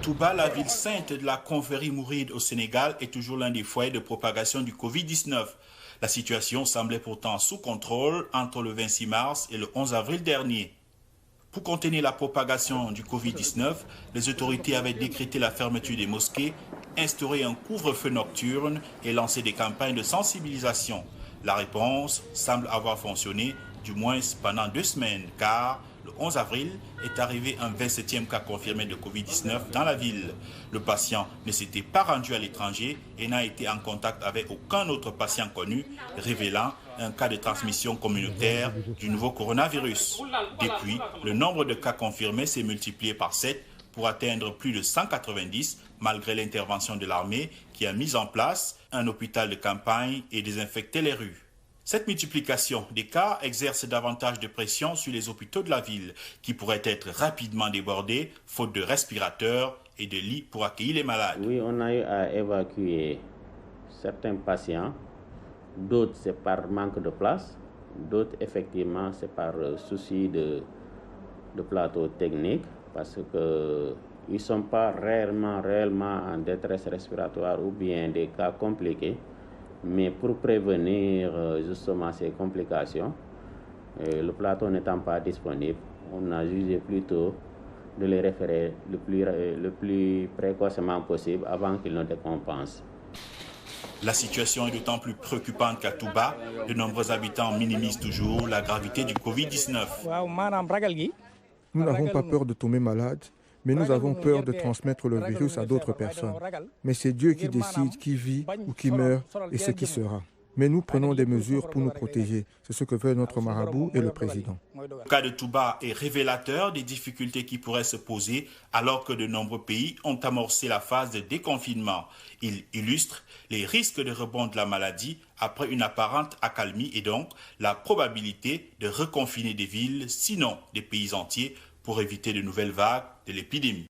Touba, la ville sainte de la confrérie mouride au Sénégal, est toujours l'un des foyers de propagation du Covid-19. La situation semblait pourtant sous contrôle entre le 26 mars et le 11 avril dernier. Pour contenir la propagation du Covid-19, les autorités avaient décrété la fermeture des mosquées, instauré un couvre-feu nocturne et lancé des campagnes de sensibilisation. La réponse semble avoir fonctionné, du moins pendant 2 semaines, car le 11 avril est arrivé un 27e cas confirmé de Covid-19 dans la ville. Le patient ne s'était pas rendu à l'étranger et n'a été en contact avec aucun autre patient connu, révélant un cas de transmission communautaire du nouveau coronavirus. Depuis, le nombre de cas confirmés s'est multiplié par 7 pour atteindre plus de 190 malgré l'intervention de l'armée qui a mis en place un hôpital de campagne et désinfecté les rues. Cette multiplication des cas exerce davantage de pression sur les hôpitaux de la ville qui pourraient être rapidement débordés faute de respirateurs et de lits pour accueillir les malades. Oui, on a eu à évacuer certains patients. D'autres, c'est par manque de place. D'autres, effectivement, c'est par souci de plateau technique parce qu'ils ne sont pas réellement en détresse respiratoire ou bien des cas compliqués. Mais pour prévenir justement ces complications, le plateau n'étant pas disponible, on a jugé plutôt de les référer le plus précocement possible avant qu'ils ne décompensent. La situation est d'autant plus préoccupante qu'à Touba, de nombreux habitants minimisent toujours la gravité du Covid-19. Nous n'avons pas peur de tomber malade, mais nous avons peur de transmettre le virus à d'autres personnes. Mais c'est Dieu qui décide qui vit ou qui meurt et ce qui sera. Mais nous prenons des mesures pour nous protéger. C'est ce que veut notre marabout et le président. Le cas de Touba est révélateur des difficultés qui pourraient se poser alors que de nombreux pays ont amorcé la phase de déconfinement. Il illustre les risques de rebond de la maladie après une apparente accalmie et donc la probabilité de reconfiner des villes, sinon des pays entiers, pour éviter de nouvelles vagues de l'épidémie.